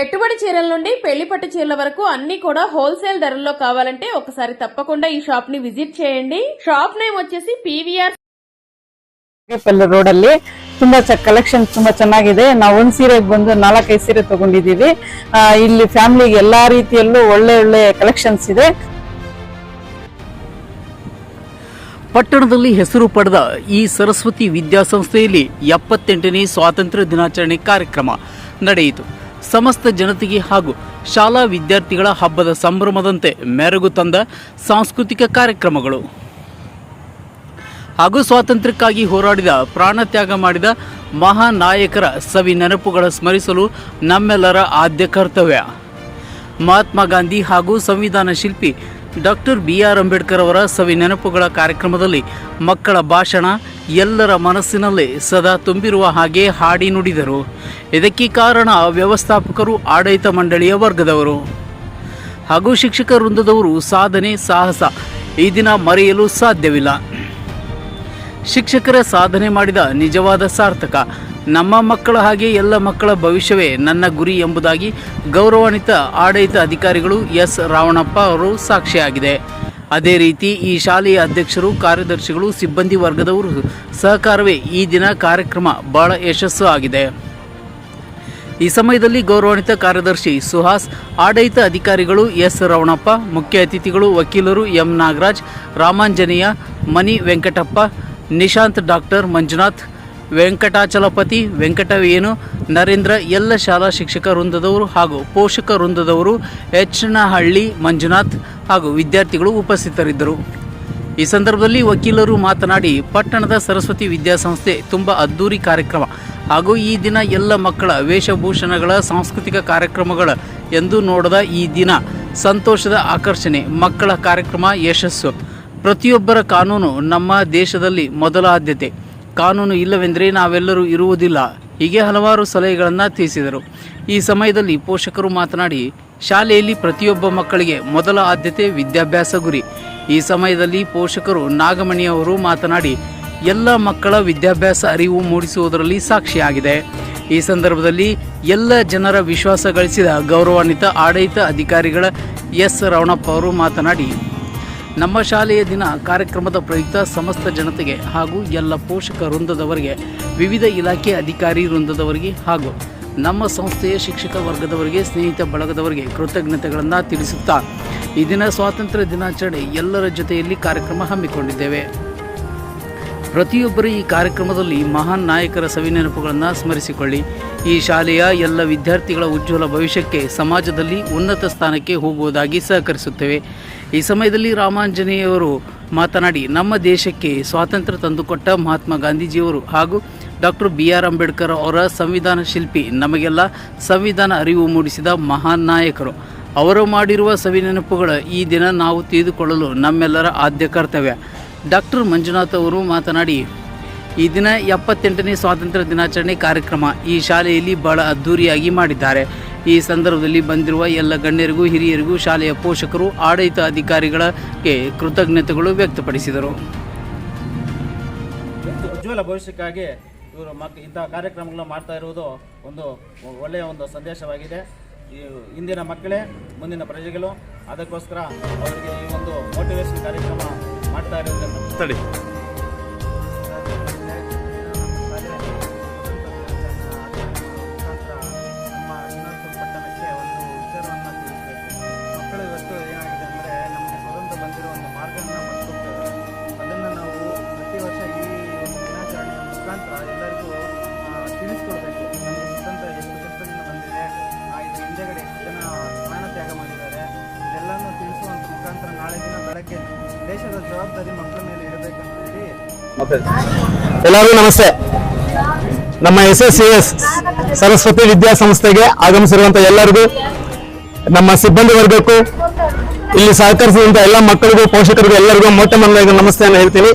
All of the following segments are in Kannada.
పెట్టుబడి చీరల నుండి పెళ్లి పట్టు చీరల వరకు అన్ని కూడా హోల్సేల్ ధరల్లో కావాలంటే ఒకసారి తప్పకుండా ఈ షాప్ ని విజిట్ చేయండి. షాప్ నేమ్ వచ్చేసి PVR ರೋಡ್ ಅಲ್ಲಿ ತುಂಬಾ ಕಲೆಕ್ಷನ್ ತುಂಬಾ ಚೆನ್ನಾಗಿದೆ. ನಾವು ಒಂದ್ ಸೀರೆಗೆ ಬಂದು 4-5 ಸೀರೆ ತಗೊಂಡಿದೀವಿ. ಇಲ್ಲಿ ಫ್ಯಾಮಿಲಿಗೆ ಎಲ್ಲಾ ರೀತಿಯಲ್ಲೂ ಒಳ್ಳೆ ಒಳ್ಳೆ ಕಲೆಕ್ಷನ್ಸ್ ಇದೆ. ಪಟ್ಟಣದಲ್ಲಿ ಹೆಸರು ಪಡೆದ ಈ ಸರಸ್ವತಿ ವಿದ್ಯಾಸಂಸ್ಥೆಯಲ್ಲಿ 78ನೇ ಸ್ವಾತಂತ್ರ್ಯ ದಿನಾಚರಣೆ ಕಾರ್ಯಕ್ರಮ ನಡೆಯಿತು. ಸಮಸ್ತ ಜನತೆಗೆ ಹಾಗೂ ಶಾಲಾ ವಿದ್ಯಾರ್ಥಿಗಳ ಹಬ್ಬದ ಸಂಭ್ರಮದಂತೆ ಮೆರುಗು ತಂದ ಸಾಂಸ್ಕೃತಿಕ ಕಾರ್ಯಕ್ರಮಗಳು ಹಾಗೂ ಸ್ವಾತಂತ್ರ್ಯಕ್ಕಾಗಿ ಹೋರಾಡಿದ ಪ್ರಾಣತ್ಯಾಗ ಮಾಡಿದ ಮಹಾನ್ ನಾಯಕರ ಸವಿ ನೆನಪುಗಳ ಸ್ಮರಿಸಲು ನಮ್ಮೆಲ್ಲರ ಆದ್ಯ ಕರ್ತವ್ಯ. ಮಹಾತ್ಮ ಗಾಂಧಿ ಹಾಗೂ ಸಂವಿಧಾನ ಶಿಲ್ಪಿ ಡಾಕ್ಟರ್ BR ಅಂಬೇಡ್ಕರ್ ಅವರ ಸವಿ ನೆನಪುಗಳ ಕಾರ್ಯಕ್ರಮದಲ್ಲಿ ಮಕ್ಕಳ ಭಾಷಣ ಎಲ್ಲರ ಮನಸ್ಸಿನಲ್ಲಿ ಸದಾ ತುಂಬಿರುವ ಹಾಗೆ ಹಾಡಿ ನುಡಿದರು. ಇದಕ್ಕೆ ಕಾರಣ ವ್ಯವಸ್ಥಾಪಕರು, ಆಡಳಿತ ಮಂಡಳಿಯ ವರ್ಗದವರು ಹಾಗೂ ಶಿಕ್ಷಕ ವೃಂದದವರು ಸಾಧನೆ ಸಾಹಸ ಈ ದಿನ ಮರೆಯಲು ಸಾಧ್ಯವಿಲ್ಲ. ಶಿಕ್ಷಕರ ಸಾಧನೆ ಮಾಡಿದ ನಿಜವಾದ ಸಾರ್ಥಕ. ನಮ್ಮ ಮಕ್ಕಳ ಹಾಗೆ ಎಲ್ಲ ಮಕ್ಕಳ ಭವಿಷ್ಯವೇ ನನ್ನ ಗುರಿ ಎಂಬುದಾಗಿ ಗೌರವಾನ್ವಿತ ಆಡಳಿತ ಅಧಿಕಾರಿಗಳು S ರಾವಣಪ್ಪ ಅವರು ಸಾಕ್ಷಿಯಾಗಿದೆ. ಅದೇ ರೀತಿ ಈ ಶಾಲೆಯ ಅಧ್ಯಕ್ಷರು, ಕಾರ್ಯದರ್ಶಿಗಳು, ಸಿಬ್ಬಂದಿ ವರ್ಗದವರು ಸಹಕಾರವೇ ಈ ದಿನ ಕಾರ್ಯಕ್ರಮ ಬಹಳ ಯಶಸ್ಸು ಆಗಿದೆ. ಈ ಸಮಯದಲ್ಲಿ ಗೌರವಾನ್ವಿತ ಕಾರ್ಯದರ್ಶಿ ಸುಹಾಸ್, ಆಡಳಿತ ಅಧಿಕಾರಿಗಳು S ರಾವಣಪ್ಪ, ಮುಖ್ಯ ಅತಿಥಿಗಳು ವಕೀಲರು M ನಾಗರಾಜ್, ರಾಮಾಂಜನೇಯ, ಮನಿ ವೆಂಕಟಪ್ಪ, ನಿಶಾಂತ್, ಡಾಕ್ಟರ್ ಮಂಜುನಾಥ್, ವೆಂಕಟಾಚಲಪತಿ, ವೆಂಕಟವೇಣು, ನರೇಂದ್ರ, ಎಲ್ಲ ಶಾಲಾ ಶಿಕ್ಷಕ ವೃಂದದವರು ಹಾಗೂ ಪೋಷಕ ವೃಂದದವರು, ಹೆಚ್ಚನಹಳ್ಳಿ ಮಂಜುನಾಥ್ ಹಾಗೂ ವಿದ್ಯಾರ್ಥಿಗಳು ಉಪಸ್ಥಿತರಿದ್ದರು. ಈ ಸಂದರ್ಭದಲ್ಲಿ ವಕೀಲರು ಮಾತನಾಡಿ, ಪಟ್ಟಣದ ಸರಸ್ವತಿ ವಿದ್ಯಾಸಂಸ್ಥೆ ತುಂಬ ಅದ್ದೂರಿ ಕಾರ್ಯಕ್ರಮ ಹಾಗೂ ಈ ದಿನ ಎಲ್ಲ ಮಕ್ಕಳ ವೇಷಭೂಷಣಗಳ ಸಾಂಸ್ಕೃತಿಕ ಕಾರ್ಯಕ್ರಮಗಳ ಎಂದು ನೋಡದ ಈ ದಿನ ಸಂತೋಷದ ಆಕರ್ಷಣೆ, ಮಕ್ಕಳ ಕಾರ್ಯಕ್ರಮ ಯಶಸ್ಸು. ಪ್ರತಿಯೊಬ್ಬರ ಕಾನೂನು ನಮ್ಮ ದೇಶದಲ್ಲಿ ಮೊದಲ ಆದ್ಯತೆ. ಕಾನೂನು ಇಲ್ಲವೆಂದರೆ ನಾವೆಲ್ಲರೂ ಇರುವುದಿಲ್ಲ. ಹೀಗೆ ಹಲವಾರು ಸಲಹೆಗಳನ್ನು ತಿಳಿಸಿದರು. ಈ ಸಮಯದಲ್ಲಿ ಪೋಷಕರು ಮಾತನಾಡಿ, ಶಾಲೆಯಲ್ಲಿ ಪ್ರತಿಯೊಬ್ಬ ಮಕ್ಕಳಿಗೆ ಮೊದಲ ಆದ್ಯತೆ ವಿದ್ಯಾಭ್ಯಾಸ ಗುರಿ. ಈ ಸಮಯದಲ್ಲಿ ಪೋಷಕರು ನಾಗಮಣಿಯವರು ಮಾತನಾಡಿ, ಎಲ್ಲ ಮಕ್ಕಳ ವಿದ್ಯಾಭ್ಯಾಸ ಅರಿವು ಮೂಡಿಸುವುದರಲ್ಲಿ ಸಾಕ್ಷಿಯಾಗಿದೆ. ಈ ಸಂದರ್ಭದಲ್ಲಿ ಎಲ್ಲ ಜನರ ವಿಶ್ವಾಸ ಗಳಿಸಿದ ಗೌರವಾನ್ವಿತ ಆಡಳಿತ ಅಧಿಕಾರಿಗಳ S ರಾವಣಪ್ಪ ಅವರು ಮಾತನಾಡಿ, ನಮ್ಮ ಶಾಲೆಯ ದಿನ ಕಾರ್ಯಕ್ರಮದ ಪ್ರಯುಕ್ತ ಸಮಸ್ತ ಜನತೆಗೆ ಹಾಗೂ ಎಲ್ಲ ಪೋಷಕ ವೃಂದದವರಿಗೆ, ವಿವಿಧ ಇಲಾಖೆ ಅಧಿಕಾರಿ ವೃಂದದವರಿಗೆ ಹಾಗೂ ನಮ್ಮ ಸಂಸ್ಥೆಯ ಶಿಕ್ಷಕ ವರ್ಗದವರಿಗೆ, ಸ್ನೇಹಿತ ಬಳಗದವರಿಗೆ ಕೃತಜ್ಞತೆಗಳನ್ನು ತಿಳಿಸುತ್ತಾ ಈ ದಿನ ಸ್ವಾತಂತ್ರ್ಯ ದಿನಾಚರಣೆ ಎಲ್ಲರ ಜೊತೆಯಲ್ಲಿ ಕಾರ್ಯಕ್ರಮ ಹಮ್ಮಿಕೊಂಡಿದ್ದೇವೆ. ಪ್ರತಿಯೊಬ್ಬರು ಈ ಕಾರ್ಯಕ್ರಮದಲ್ಲಿ ಮಹಾನ್ ನಾಯಕರ ಸವಿನೆನಪುಗಳನ್ನು ಸ್ಮರಿಸಿಕೊಳ್ಳಿ. ಈ ಶಾಲೆಯ ಎಲ್ಲ ವಿದ್ಯಾರ್ಥಿಗಳ ಉಜ್ವಲ ಭವಿಷ್ಯಕ್ಕೆ ಸಮಾಜದಲ್ಲಿ ಉನ್ನತ ಸ್ಥಾನಕ್ಕೆ ಹೋಗುವುದಾಗಿ ಸಹಕರಿಸುತ್ತೇವೆ. ಈ ಸಮಯದಲ್ಲಿ ರಾಮಾಂಜನೇಯವರು ಮಾತನಾಡಿ, ನಮ್ಮ ದೇಶಕ್ಕೆ ಸ್ವಾತಂತ್ರ್ಯ ತಂದುಕೊಟ್ಟ ಮಹಾತ್ಮ ಗಾಂಧೀಜಿಯವರು ಹಾಗೂ ಡಾಕ್ಟರ್ BR ಅಂಬೇಡ್ಕರ್ ಅವರ ಸಂವಿಧಾನ ಶಿಲ್ಪಿ, ನಮಗೆಲ್ಲ ಸಂವಿಧಾನ ಅರಿವು ಮೂಡಿಸಿದ ಮಹಾನ್ ನಾಯಕರು. ಅವರು ಮಾಡಿರುವ ಸವಿನೆನಪುಗಳ ಈ ದಿನ ನಾವು ತಿಳಿದುಕೊಳ್ಳಲು ನಮ್ಮೆಲ್ಲರ ಆದ್ಯ ಕರ್ತವ್ಯ. ಡಾಕ್ಟರ್ ಮಂಜುನಾಥ್ ಅವರು ಮಾತನಾಡಿ, ಈ ದಿನ 78ನೇ ಸ್ವಾತಂತ್ರ್ಯ ದಿನಾಚರಣೆ ಕಾರ್ಯಕ್ರಮ ಈ ಶಾಲೆಯಲ್ಲಿ ಬಹಳ ಅದ್ಧೂರಿಯಾಗಿ ಮಾಡಿದ್ದಾರೆ. ಈ ಸಂದರ್ಭದಲ್ಲಿ ಬಂದಿರುವ ಎಲ್ಲ ಗಣ್ಯರಿಗೂ, ಹಿರಿಯರಿಗೂ, ಶಾಲೆಯ ಪೋಷಕರು, ಆಡಳಿತ ಅಧಿಕಾರಿಗಳಿಗೆ ಕೃತಜ್ಞತೆಗಳು ವ್ಯಕ್ತಪಡಿಸಿದರು. ಉಜ್ವಲ ಭವಿಷ್ಯಕ್ಕಾಗಿ ಇವರು ಇಂತಹ ಕಾರ್ಯಕ್ರಮಗಳನ್ನು ಮಾಡ್ತಾ ಇರುವುದು ಒಂದು ಒಳ್ಳೆಯ ಒಂದು ಸಂದೇಶವಾಗಿದೆ. ಇಂದಿನ ಮಕ್ಕಳೇ ಮುಂದಿನ ಪ್ರಜೆಗಳು, ಅದಕ್ಕೋಸ್ಕರ ಅವರಿಗೆ ಈ ಒಂದು ಮೋಟಿವೇಶನ್ ಕಾರ್ಯಕ್ರಮ ಮಾಡ್ತಾ ಇರೋದನ್ನು ದೇಶದ ಜವಾಬ್ದಾರಿ ಮಕ್ಕಳ ಮೇಲೆ ಇರಬೇಕಂತ ಹೇಳಿ ಎಲ್ಲರಿಗೂ ನಮಸ್ತೆ. ನಮ್ಮ SSCS ಸರಸ್ವತಿ ವಿದ್ಯಾಸಂಸ್ಥೆಗೆ ಆಗಮಿಸಿರುವಂತಹ ಎಲ್ಲರಿಗೂ, ನಮ್ಮ ಸಿಬ್ಬಂದಿ ವರ್ಗಕ್ಕೂ, ಇಲ್ಲಿ ಸಹಕರಿಸಿದಂತ ಎಲ್ಲ ಮಕ್ಕಳಿಗೂ, ಪೋಷಕರಿಗೂ ಎಲ್ಲರಿಗೂ ಮೊಟ್ಟ ಮೊದಲಿಗೆ ನಮಸ್ತೆಯನ್ನು ಹೇಳ್ತೀನಿ.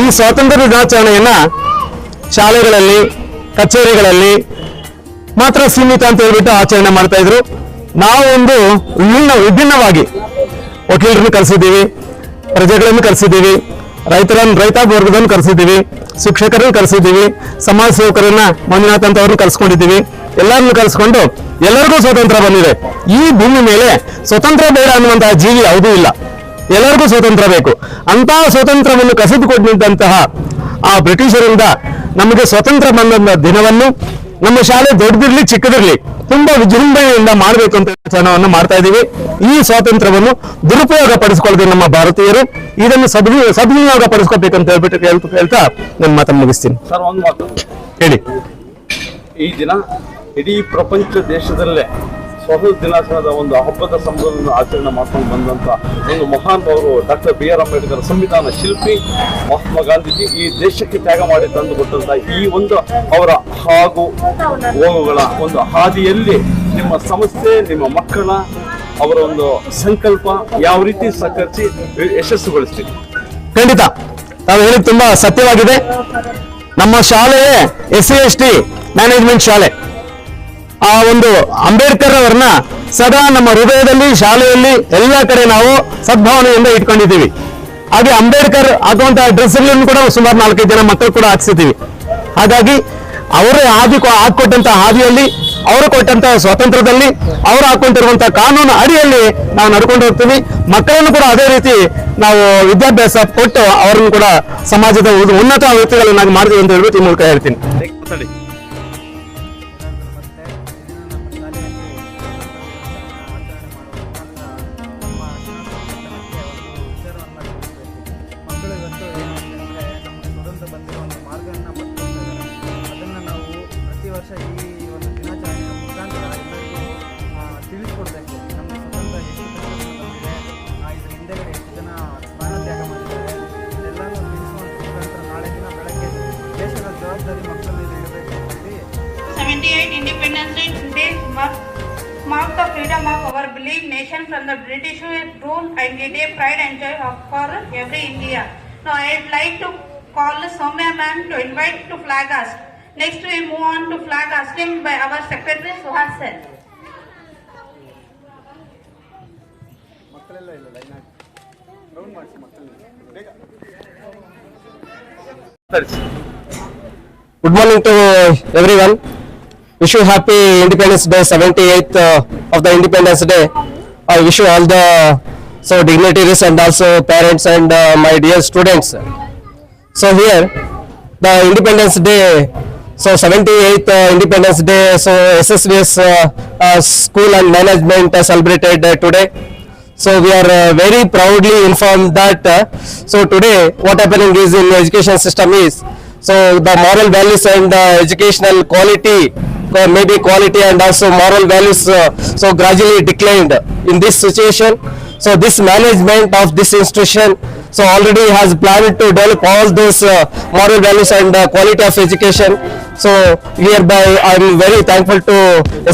ಈ ಸ್ವಾತಂತ್ರ್ಯ ದಿನಾಚರಣೆಯನ್ನ ಶಾಲೆಗಳಲ್ಲಿ, ಕಚೇರಿಗಳಲ್ಲಿ ಮಾತ್ರ ಸೀಮಿತ ಅಂತ ಹೇಳ್ಬಿಟ್ಟು ಆಚರಣೆ ಮಾಡ್ತಾ ಇದ್ರು. ನಾವು ಒಂದು ವಿಭಿನ್ನವಾಗಿ ವಕೀಲರನ್ನು ಕರೆಸಿದ್ದೀವಿ, ಪ್ರಜೆಗಳನ್ನು ಕರೆಸಿದ್ದೀವಿ, ರೈತ ವರ್ಗದನ್ನು ಕರೆಸಿದ್ದೀವಿ, ಶಿಕ್ಷಕರನ್ನು ಕರೆಸಿದ್ದೀವಿ, ಸಮಾಜ ಸೇವಕರನ್ನ ಮಂಜುನಾಥ್ ಅಂತ ಅವ್ರನ್ನ ಕರೆಸ್ಕೊಂಡಿದ್ದೀವಿ. ಎಲ್ಲರನ್ನು ಕರೆಸ್ಕೊಂಡು ಎಲ್ಲರಿಗೂ ಸ್ವಾತಂತ್ರ್ಯ ಬಂದಿದೆ. ಈ ಭೂಮಿ ಮೇಲೆ ಸ್ವತಂತ್ರ ಬೇಡ ಅನ್ನುವಂತಹ ಜೀವಿ ಯಾವುದೂ ಇಲ್ಲ. ಎಲ್ಲರಿಗೂ ಸ್ವಾತಂತ್ರ್ಯ ಬೇಕು. ಅಂತಹ ಸ್ವಾತಂತ್ರ್ಯವನ್ನು ಕಸಿದುಕೊಂಡಿದ್ದಂತಹ ಆ ಬ್ರಿಟಿಷರಿಂದ ನಮಗೆ ಸ್ವಾತಂತ್ರ್ಯ ಬಂದ ದಿನವನ್ನು ನಮ್ಮ ಶಾಲೆ ದೊಡ್ಡದಿರ್ಲಿ ಚಿಕ್ಕದಿರ್ಲಿ ತುಂಬಾ ವಿಜೃಂಭಣೆಯಿಂದ ಮಾಡಬೇಕು ಅಂತ ಕೆಲಸವನ್ನು ಮಾಡ್ತಾ ಇದ್ದೀವಿ. ಈ ಸ್ವಾತಂತ್ರ್ಯವನ್ನು ದುರುಪಯೋಗ ಪಡಿಸಿಕೊಳ್ಳದೆ ನಮ್ಮ ಭಾರತೀಯರು ಇದನ್ನು ಸದ್ವಿನಿಯೋಗ ಪಡಿಸ್ಕೋಬೇಕಂತ ಹೇಳ್ತಾ ನನ್ನ ಮಾತನ್ನು ಮುಗಿಸ್ತೀನಿ. ಸರ್, ಒಂದು ಮಾತು ಹೇಳಿ. ಈ ದಿನ ಇಡೀ ಪ್ರಪಂಚ ದೇಶದಲ್ಲೇ ಸ್ವಾತಂತ್ರ್ಯ ದಿನಾಚರಣೆದ ಒಂದು ಹಬ್ಬದ ಸಂಭ್ರಮವನ್ನು ಆಚರಣೆ ಮಾಡ್ಕೊಂಡು ಬಂದಂತ ಒಂದು ಮಹಾನ್ ಅವರು ಡಾಕ್ಟರ್ BR ಅಂಬೇಡ್ಕರ್, ಸಂವಿಧಾನ ಶಿಲ್ಪಿ ಮಹಾತ್ಮ ಗಾಂಧೀಜಿ ಈ ದೇಶಕ್ಕೆ ತ್ಯಾಗ ಮಾಡಿ ತಂದು ಕೊಟ್ಟಂತ ಈ ಒಂದು ಅವರ ಹಾಗೂ ಹೋಗುಗಳ ಒಂದು ಹಾದಿಯಲ್ಲಿ ನಿಮ್ಮ ಸಂಸ್ಥೆ, ನಿಮ್ಮ ಮಕ್ಕಳ ಅವರ ಒಂದು ಸಂಕಲ್ಪ ಯಾವ ರೀತಿ ಸಹಕರಿಸಿ ಯಶಸ್ಸುಗೊಳಿಸ್ತೀವಿ? ಖಂಡಿತ ತಾವು ಹೇಳಿದ ತುಂಬಾ ಸತ್ಯವಾಗಿದೆ. ನಮ್ಮ ಶಾಲೆಯೇ SC/ST ಮ್ಯಾನೇಜ್ಮೆಂಟ್ ಶಾಲೆ. ಆ ಒಂದು ಅಂಬೇಡ್ಕರ್ ಅವರನ್ನ ಸದಾ ನಮ್ಮ ಹೃದಯದಲ್ಲಿ, ಶಾಲೆಯಲ್ಲಿ ಎಲ್ಲ ಕಡೆ ನಾವು ಸದ್ಭಾವನೆಯಿಂದ ಇಟ್ಕೊಂಡಿದ್ದೀವಿ. ಹಾಗೆ ಅಂಬೇಡ್ಕರ್ ಹಾಕುವಂತಹ ಡ್ರೆಸ್ಗಳನ್ನು ಕೂಡ ಸುಮಾರು 4-5 ಜನ ಮಕ್ಕಳು ಕೂಡ ಹಾಕ್ಸಿದ್ದೀವಿ. ಹಾಗಾಗಿ ಅವರೇ ಹಾಕೊಟ್ಟಂತಹ ಹಾದಿಯಲ್ಲಿ, ಅವರು ಕೊಟ್ಟಂತಹ ಸ್ವಾತಂತ್ರ್ಯದಲ್ಲಿ, ಅವರು ಹಾಕೊಂಡಿರುವಂತಹ ಕಾನೂನು ಅಡಿಯಲ್ಲಿ ನಾವು ನಡ್ಕೊಂಡು ಹೋಗ್ತೀವಿ. ಮಕ್ಕಳನ್ನು ಕೂಡ ಅದೇ ರೀತಿ ನಾವು ವಿದ್ಯಾಭ್ಯಾಸ ಕೊಟ್ಟು ಅವರನ್ನು ಕೂಡ ಸಮಾಜದ ಉನ್ನತ ವ್ಯಕ್ತಿಗಳನ್ನಾಗಿ ಮಾಡ್ತೀವಿ ಅಂತ ಹೇಳ್ಬಿಟ್ಟು ಈ ಮೂಲಕ ಹೇಳ್ತೀನಿ. Independence Day mark the freedom of our beloved nation from the British rule and a day pride and joy for every India. Now I'd like to call Soumya ma'am to invite to flag us. Next we move on to flag hosting by our secretary Suhas sir. Good morning to everyone. Wish you happy Independence Day, 78th of the Independence Day. I wish you all the dignitaries and also parents and my dear students. So here, the Independence Day, 78th Independence Day, SSVS School and Management celebrated today. So we are very proudly informed that today what happening is in education system is, the moral values and educational quality, maybe quality and also moral values gradually declined in this situation. So this management of this institution already has planned to develop all those moral values and quality of education. So hereby I am very thankful to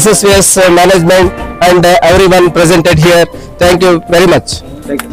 SSVS management and everyone presented here. Thank you very much. Thank you.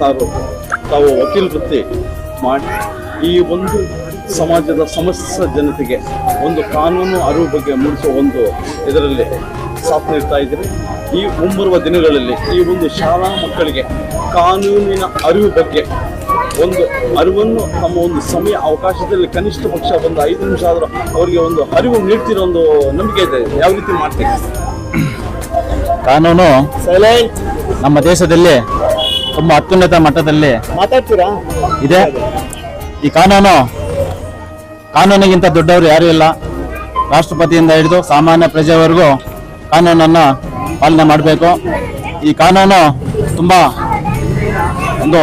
ಸಾರು ತಾವು ವಕೀಲ ವೃತ್ತಿ ಮಾಡಿ ಈ ಒಂದು ಸಮಾಜದ ಸಮಸ್ತ ಜನತೆಗೆ ಒಂದು ಕಾನೂನು ಅರಿವು ಬಗ್ಗೆ ಮೂಡಿಸುವ ಒಂದು ಇದರಲ್ಲಿ ಸಾಥ್ ನೀಡ್ತಾ ಇದ್ದೀರಿ. ಈ ಮುಂಬರುವ ದಿನಗಳಲ್ಲಿ ಈ ಒಂದು ಶಾಲಾ ಮಕ್ಕಳಿಗೆ ಕಾನೂನಿನ ಅರಿವು ಬಗ್ಗೆ ಒಂದು ಅರಿವನ್ನು ನಮ್ಮ ಒಂದು ಸಮಯ ಅವಕಾಶದಲ್ಲಿ ಕನಿಷ್ಠ ಪಕ್ಷ ಒಂದು 5 ನಿಮಿಷ ಆದರೂ ಅವರಿಗೆ ಒಂದು ಅರಿವು ನೀಡ್ತಿರೋ ಒಂದು ನಂಬಿಕೆ ಇದೆ. ಯಾವ ರೀತಿ ಮಾಡ್ತೀವಿ? ಕಾನೂನು ನಮ್ಮ ದೇಶದಲ್ಲಿ ತುಂಬಾ ಅತ್ಯುನ್ನತ ಮಟ್ಟದಲ್ಲಿ ಇದೆ. ಈ ಕಾನೂನಿಗಿಂತ ದೊಡ್ಡವರು ಯಾರೂ ಇಲ್ಲ. ರಾಷ್ಟ್ರಪತಿಯಿಂದ ಹಿಡಿದು ಸಾಮಾನ್ಯ ಪ್ರಜೆವರೆಗೂ ಕಾನೂನನ್ನು ಪಾಲನೆ ಮಾಡಬೇಕು. ಈ ಕಾನೂನು ತುಂಬಾ ಒಂದು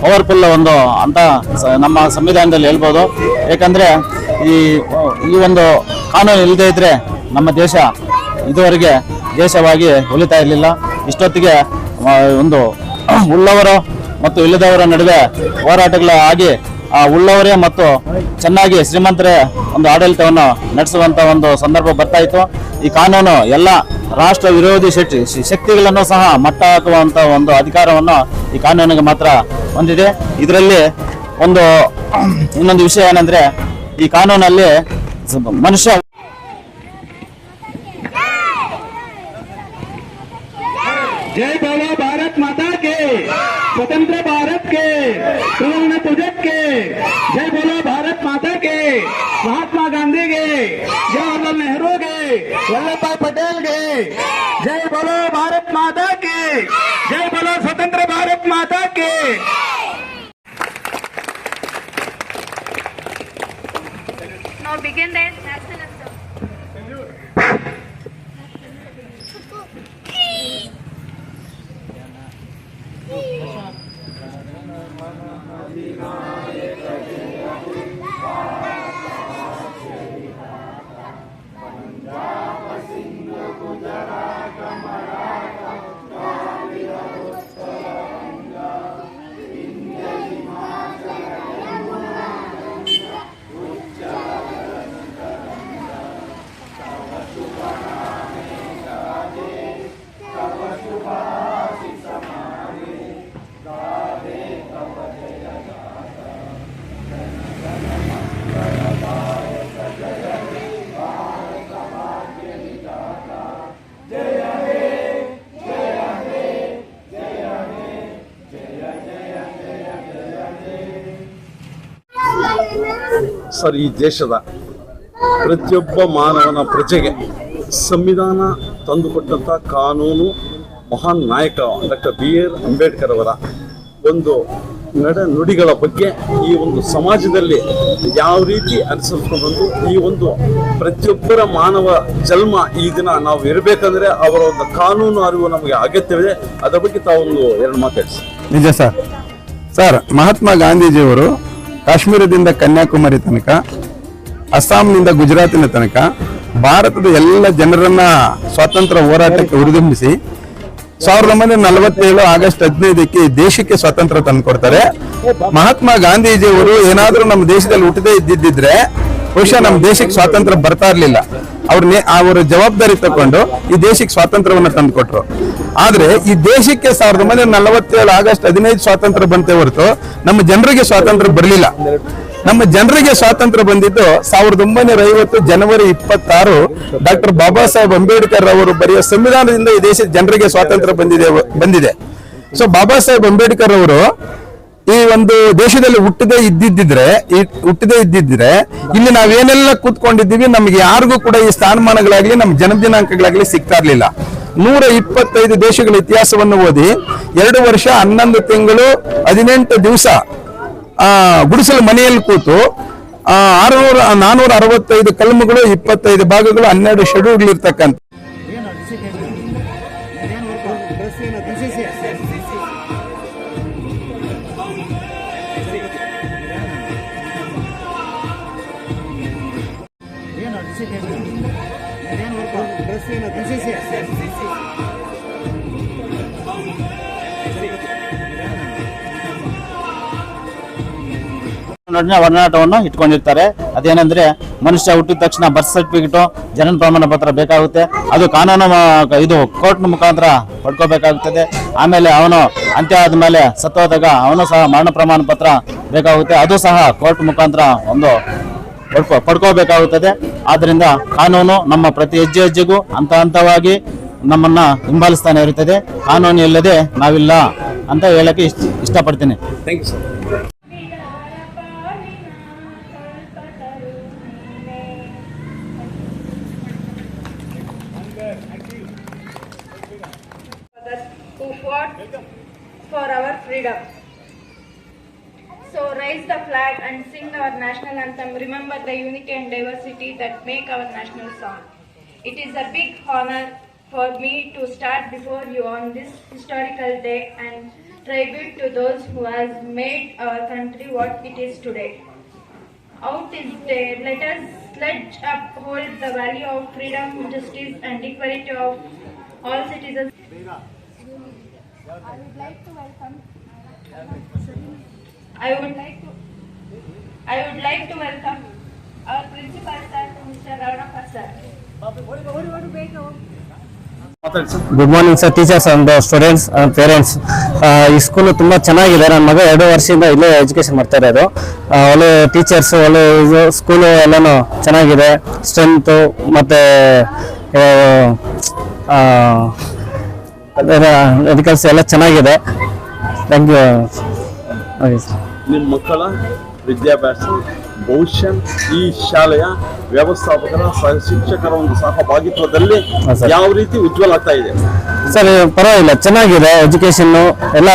ಪವರ್ಫುಲ್ ಒಂದು ಅಂತ ನಮ್ಮ ಸಂವಿಧಾನದಲ್ಲಿ ಹೇಳ್ಬೋದು. ಯಾಕಂದ್ರೆ ಈ ಒಂದು ಕಾನೂನು ಇಲ್ಲದೆ ಇದ್ರೆ ನಮ್ಮ ದೇಶ ಇದುವರೆಗೆ ದೇಶವಾಗಿ ಉಳಿತಾ ಇರಲಿಲ್ಲ. ಇಷ್ಟೊತ್ತಿಗೆ ಒಂದು ಉಳ್ಳವರು ಮತ್ತು ಇಲ್ಲದವರ ನಡುವೆ ಹೋರಾಟಗಳ ಆಗಿ ಆ ಉಳ್ಳವರೇ ಮತ್ತು ಚೆನ್ನಾಗಿ ಶ್ರೀಮಂತರೇ ಒಂದು ಆಡಳಿತವನ್ನು ನಡೆಸುವಂತ ಒಂದು ಸಂದರ್ಭ ಬರ್ತಾ ಇತ್ತು. ಈ ಕಾನೂನು ಎಲ್ಲ ರಾಷ್ಟ್ರ ವಿರೋಧಿ ಶಕ್ತಿಗಳನ್ನು ಸಹ ಮಟ್ಟ ಹಾಕುವಂತ ಒಂದು ಅಧಿಕಾರವನ್ನು ಈ ಕಾನೂನಿಗೆ ಮಾತ್ರ ಹೊಂದಿದೆ. ಇದರಲ್ಲಿ ಇನ್ನೊಂದು ವಿಷಯ ಏನಂದ್ರೆ ಈ ಕಾನೂನಲ್ಲಿ ಮನುಷ್ಯ जय बोलो भारत माता के, स्वतंत्र भारत के, सुवर्ण पूजक के, जय बोलो भारत माता के, महात्मा गांधी के, जवाहरलाल नेहरू के, वल्लभ भाई पटेल के, जय बोलो भारत माता के, जय बोलो स्वतंत्र भारत माता के. Now begin the national anthem. Sir, ಈ ದೇಶದ ಪ್ರತಿಯೊಬ್ಬ ಮಾನವನ ಪ್ರಜೆಗೆ ಸಂವಿಧಾನ ತಂದುಕೊಟ್ಟಂಥ ಕಾನೂನು ಮಹಾನ್ ನಾಯಕ ಡಾಕ್ಟರ್ BR ಅಂಬೇಡ್ಕರ್ ಅವರ ಒಂದು ನುಡಿಗಳ ಬಗ್ಗೆ ಈ ಒಂದು ಸಮಾಜದಲ್ಲಿ ಯಾವ ರೀತಿ ಅನುಸರಿಸ್ಕೊಂಡು ಬಂದು ಈ ಒಂದು ಪ್ರತಿಯೊಬ್ಬರ ಮಾನವ ಜನ್ಮ ಈ ದಿನ ನಾವು ಇರಬೇಕಂದ್ರೆ ಅವರ ಒಂದು ಕಾನೂನು ಅರಿವು ನಮಗೆ ಅಗತ್ಯವಿದೆ. ಅದರ ಬಗ್ಗೆ ತಾವೊಂದು 2 ಮಾತಾಡಿಸಿ. ನಿಜ ಸರ್, ಮಹಾತ್ಮ ಗಾಂಧೀಜಿಯವರು ಕಾಶ್ಮೀರದಿಂದ ಕನ್ಯಾಕುಮಾರಿ ತನಕ, ಅಸ್ಸಾಂನಿಂದ ಗುಜರಾತಿನ ತನಕ ಭಾರತದ ಎಲ್ಲ ಜನರನ್ನ ಸ್ವಾತಂತ್ರ್ಯ ಹೋರಾಟಕ್ಕೆ ಹುರಿದುಂಬಿಸಿ 1947 ಆಗಸ್ಟ್ 15ಕ್ಕೆ ದೇಶಕ್ಕೆ ಸ್ವಾತಂತ್ರ್ಯ ತಂದುಕೊಡ್ತಾರೆ. ಮಹಾತ್ಮ ಗಾಂಧೀಜಿಯವರು ಏನಾದ್ರೂ ನಮ್ಮ ದೇಶದಲ್ಲಿ ಹುಟ್ಟದೇ ಇದ್ದಿದ್ರೆ ಬಹುಶಃ ನಮ್ಮ ದೇಶಕ್ಕೆ ಸ್ವಾತಂತ್ರ್ಯ ಬರ್ತಾ ಇರ್ಲಿಲ್ಲ. ಅವರ ಜವಾಬ್ದಾರಿ ತಕೊಂಡು ಈ ದೇಶಕ್ಕೆ ಸ್ವಾತಂತ್ರ್ಯವನ್ನು ತಂದುಕೊಟ್ರು. ಆದ್ರೆ ಈ ದೇಶಕ್ಕೆ 1947 ಆಗಸ್ಟ್ 15 ಸ್ವಾತಂತ್ರ್ಯ ಬಂತೆ ಹೊರತು ನಮ್ಮ ಜನರಿಗೆ ಸ್ವಾತಂತ್ರ್ಯ ಬರಲಿಲ್ಲ. ನಮ್ಮ ಜನರಿಗೆ ಸ್ವಾತಂತ್ರ್ಯ ಬಂದಿದ್ದು 1950 ಜನವರಿ 26 ಡಾಕ್ಟರ್ ಬಾಬಾ ಸಾಹೇಬ್ ಅಂಬೇಡ್ಕರ್ ಅವರು ಬರೆಯುವ ಸಂವಿಧಾನದಿಂದ ಈ ದೇಶದ ಜನರಿಗೆ ಸ್ವಾತಂತ್ರ್ಯ ಬಂದಿದೆ. ಸೊ ಬಾಬಾ ಸಾಹೇಬ್ ಅಂಬೇಡ್ಕರ್ ಅವರು ಈ ಒಂದು ದೇಶದಲ್ಲಿ ಹುಟ್ಟದೇ ಇದ್ದಿದ್ರೆ ಇಲ್ಲಿ ನಾವೇನೆಲ್ಲ ಕೂತ್ಕೊಂಡಿದ್ದೀವಿ ನಮ್ಗೆ ಯಾರಿಗೂ ಕೂಡ ಈ ಸ್ಥಾನಮಾನಗಳಾಗ್ಲಿ ನಮ್ಮ ಜನ್ಮದಿನಾಂಕಗಳಾಗ್ಲಿ ಸಿಗ್ತಾ ಇರ್ಲಿಲ್ಲ. 125 ದೇಶಗಳ ಇತಿಹಾಸವನ್ನು ಓದಿ 2 ವರ್ಷ 11 ತಿಂಗಳು 18 ದಿವಸ ಗುಡಿಸಲು ಮನೆಯಲ್ಲಿ ಕೂತು 465 ಕಲಮುಗಳು 25 ಭಾಗಗಳು 12 ಶೆಡ್ಯೂಲ್ ಇರ್ತಕ್ಕಂಥ ನಡುವಿನ ಒಡನಾಟವನ್ನು ಇಟ್ಕೊಂಡಿರ್ತಾರೆ. ಅದೇನೆಂದ್ರೆ ಮನುಷ್ಯ ಹುಟ್ಟಿದ ತಕ್ಷಣ ಬರ್ತ್ ಸರ್ಟಿಫಿಕೇಟ್, ಜನನ ಪ್ರಮಾಣ ಪತ್ರ ಬೇಕಾಗುತ್ತೆ. ಅದು ಕಾನೂನು ಇದು ಕೋರ್ಟ್ ಮುಖಾಂತರ ಪಡ್ಕೋಬೇಕಾಗುತ್ತದೆ. ಆಮೇಲೆ ಅವನು ಅಂತ್ಯ ಆದ್ಮೇಲೆ ಸತ್ತೋದಾಗ ಅವನು ಸಹ ಮರಣ ಪ್ರಮಾಣ ಪತ್ರ ಬೇಕಾಗುತ್ತೆ. ಅದು ಸಹ ಕೋರ್ಟ್ ಮುಖಾಂತರ ಒಂದು ಪಡ್ಕೋಬೇಕಾಗುತ್ತದೆ. ಆದ್ರಿಂದ ಕಾನೂನು ನಮ್ಮ ಪ್ರತಿ ಹೆಜ್ಜೆಗೂ ಹಂತವಾಗಿ ನಮ್ಮನ್ನ ಹಿಂಬಾಲಿಸ್ತಾನೆ ಇರುತ್ತದೆ. ಕಾನೂನು ಇಲ್ಲದೆ ನಾವಿಲ್ಲ ಅಂತ ಹೇಳಕ್ಕೆ ಇಷ್ಟಪಡ್ತೀನಿ. Thank you sir. who fought for our freedom. So raise the flag and sing our national anthem. Remember the unity and diversity that make our national song. It is a big honor for me to start before you on this historical day and tribute to those who has made our country what it is today. Out this day, let us pledge uphold the value of freedom, justice and equality of all citizens. I would like to welcome our principal sir, Mr. Raunappa sir. Good morning sir, teachers and students and parents. ಈ ಸ್ಕೂಲ್ ತುಂಬಾ ಚೆನ್ನಾಗಿದೆ. ನನ್ನ ಮಗ 2 ವರ್ಷದಿಂದ ಇಲ್ಲೇ ಎಜುಕೇಶನ್ ಮಾಡ್ತಾ ಇರೋದು. ಒಳ್ಳೆ ಟೀಚರ್ಸ್, ಒಳ್ಳೆ ಸ್ಕೂಲು ಎಲ್ಲಾನು ಚೆನ್ನಾಗಿದೆ. ಸ್ಟ್ರೆಂತ್ ಮತ್ತೆ ಮೆಡಿಕಲ್ಸ್ ಎಲ್ಲ ಚೆನ್ನಾಗಿದೆ. Thank you. ನಿಮ್ಮ ಮಕ್ಕಳ ವಿದ್ಯಾಭ್ಯಾಸ ಭವಿಷ್ಯ ಈ ಶಾಲೆಯ ವ್ಯವಸ್ಥಾಪಕರ ಶಿಕ್ಷಕರ ಒಂದು ಸಹಭಾಗಿತ್ವದಲ್ಲಿ ಯಾವ ರೀತಿ ಉಜ್ವಲ ಆಗ್ತಾ ಇದೆ ಸರ್? ಪರವಾಗಿಲ್ಲ, ಚೆನ್ನಾಗಿದೆ. ಎಜುಕೇಶನ್ ಎಲ್ಲ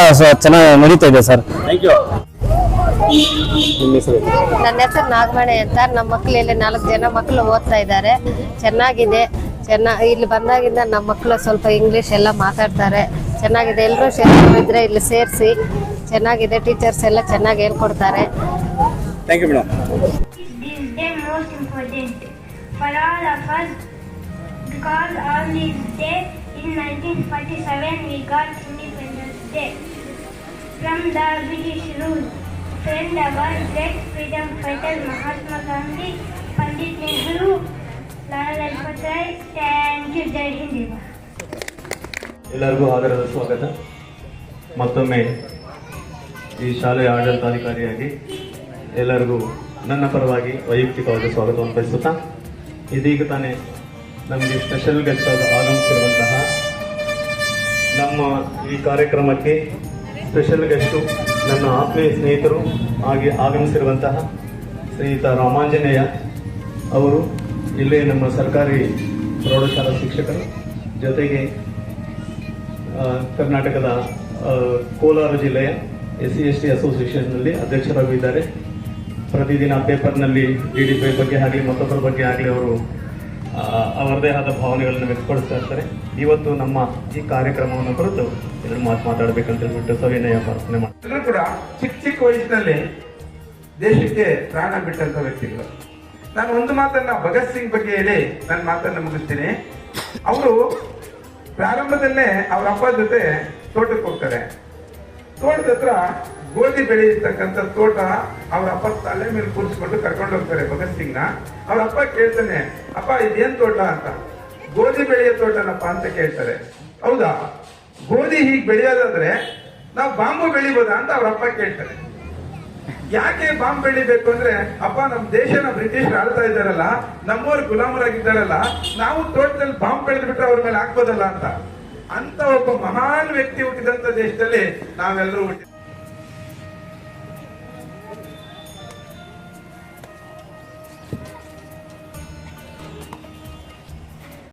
ಚೆನ್ನಾಗಿ ನಡೀತಾ ಇದೆ ಸರ್. Thank you. ನನ್ನ ಹೆಸರು ನಾಗಮಣಿ ಅಂತ. ನಮ್ಮ ಮಕ್ಕಳು ಇಲ್ಲಿ 4 ಜನ ಮಕ್ಕಳು ಓದ್ತಾ ಇದ್ದಾರೆ. ಚೆನ್ನಾಗಿದೆ. ಇಲ್ಲಿ ಬಂದಾಗಿಂದ ನಮ್ಮ ಮಕ್ಕಳು ಸ್ವಲ್ಪ ಇಂಗ್ಲೀಷ್ ಎಲ್ಲ ಮಾತಾಡ್ತಾರೆ. ಚೆನ್ನಾಗಿದೆ. ಎಲ್ಲರೂ ಇದ್ರೆ ಇಲ್ಲಿ ಸೇರಿಸಿ ಚೆನ್ನಾಗಿದೆ. ಟೀಚರ್ಸ್ ಎಲ್ಲ ಚೆನ್ನಾಗಿ ಹೇಳ್ಕೊಡ್ತಾರೆ. Thank you madam. This day most important for all of us because on this day in 1947 we got Independence Day from the British rule. Friend our great freedom fighter Mahatma Gandhi, Pandit Nehru, Lala Lajpat Rai. Thank you. Jai Hind. ಎಲ್ಲರಿಗೂ ಆದರದ ಸ್ವಾಗತ. ಮತ್ತೊಮ್ಮೆ ಈ ಶಾಲೆಯ ಆಡಳಿತಾಧಿಕಾರಿಯಾಗಿ ಎಲ್ಲರಿಗೂ ನನ್ನ ಪರವಾಗಿ ವೈಯಕ್ತಿಕವಾದ ಸ್ವಾಗತವನ್ನು ಬಯಸುತ್ತಾ, ಇದೀಗ ತಾನೇ ನಮಗೆ ಸ್ಪೆಷಲ್ ಗೆಸ್ಟ್ ಆಗಿ ಆಗಮಿಸಿರುವಂತಹ ನಮ್ಮ ಈ ಕಾರ್ಯಕ್ರಮಕ್ಕೆ ಸ್ಪೆಷಲ್ ಗೆಸ್ಟು ನನ್ನ ಆತ್ಮೀಯ ಸ್ನೇಹಿತರು ಹಾಗೆ ಆಗಮಿಸಿರುವಂತಹ ಶ್ರೀಯುತ ರಾಮಾಂಜನೇಯ ಅವರು ಇಲ್ಲೇ ನಮ್ಮ ಸರ್ಕಾರಿ ಪ್ರೌಢಶಾಲಾ ಶಿಕ್ಷಕರು, ಜೊತೆಗೆ ಕರ್ನಾಟಕದ ಕೋಲಾರ ಜಿಲ್ಲೆಯ SC/ST ಅಸೋಸಿಯೇಷನ್ನಲ್ಲಿ ಅಧ್ಯಕ್ಷರಾಗಿದ್ದಾರೆ. ಪ್ರತಿದಿನ ಪೇಪರ್ನಲ್ಲಿ DDP ಬಗ್ಗೆ ಆಗಲಿ ಮತ್ತೊಬ್ಬರ ಬಗ್ಗೆ ಆಗಲಿ ಅವರು ಅವರದೇ ಆದ ಭಾವನೆಗಳನ್ನು ವ್ಯಕ್ತಪಡಿಸ್ತಾ ಇರ್ತಾರೆ. ಇವತ್ತು ನಮ್ಮ ಈ ಕಾರ್ಯಕ್ರಮವನ್ನು ಕುರಿತು ಇದನ್ನು ಮಾತಾಡಬೇಕಂತ ಹೇಳ್ಬಿಟ್ಟು ಸವಿನಯ ಪ್ರಾರ್ಥನೆ ಮಾಡ್ತಾರೆ. ಕೂಡ ಚಿಕ್ಕ ವಯಸ್ಸಿನಲ್ಲಿ ದೇಶಕ್ಕೆ ಪ್ರಾಣ ಬಿಟ್ಟಂತ ವ್ಯಕ್ತಿಗಳು. ನಾನು ಒಂದು ಮಾತನ್ನ ಭಗತ್ ಸಿಂಗ್ ಬಗ್ಗೆ ಹೇಳಿ ನನ್ನ ಮಾತನ್ನ ಮುಗಿಸ್ತೀನಿ. ಅವರು ಪ್ರಾರಂಭದಲ್ಲೇ ಅವ್ರ ಅಪ್ಪ ಜೊತೆ ತೋಟಕ್ಕೆ ಹೋಗ್ತಾರೆ. ತೋಟದ ಹತ್ರ ಗೋಧಿ ಬೆಳೆಯತಕ್ಕಂಥ ತೋಟ ಅವ್ರ ಅಪ್ಪ ತಲೆ ಮೇಲೆ ಕೂರಿಸ್ಕೊಂಡು ಕರ್ಕೊಂಡು ಹೋಗ್ತಾರೆ ಭಗತ್ ಸಿಂಗ್ ನ. ಅವ್ರ ಅಪ್ಪ ಕೇಳ್ತಾನೆ, ಅಪ್ಪ ಇದೇನ್ ತೋಟ ಅಂತ. ಗೋಧಿ ಬೆಳೆಯೋ ತೋಟನಪ್ಪ ಅಂತ ಕೇಳ್ತಾರೆ. ಹೌದಾ, ಗೋಧಿ ಹೀಗೆ ಬೆಳೆಯೋದಾದ್ರೆ ನಾವು ಬಾಂಬು ಬೆಳಿಬೋದಾ ಅಂತ ಅವ್ರ ಅಪ್ಪ ಕೇಳ್ತಾರೆ. ಯಾಕೆ ಬಾಂಬ್ ಬೆಳಿಬೇಕು ಅಂದ್ರೆ, ಅಪ್ಪ ನಮ್ ದೇಶನ ಬ್ರಿಟಿಷ್ ಆಳ್ತಾ ಇದ್ದಾರಲ್ಲ, ನಮ್ಮವ್ರು ಗುಲಾಮರಾಗಿದ್ದಾರಲ್ಲ, ನಾವು ತೋಟದಲ್ಲಿ ಬಾಂಬ್ ಬೆಳೆದು ಬಿಟ್ರೆ ಅವ್ರ ಮೇಲೆ ಹಾಕ್ಬೋದಲ್ಲ ಅಂತ. ಒಬ್ಬ ಮಹಾನ್ ವ್ಯಕ್ತಿ ಹುಟ್ಟಿದಂತ ದೇಶದಲ್ಲಿ ನಾವೆಲ್ಲರೂ ಹುಟ್ಟಿ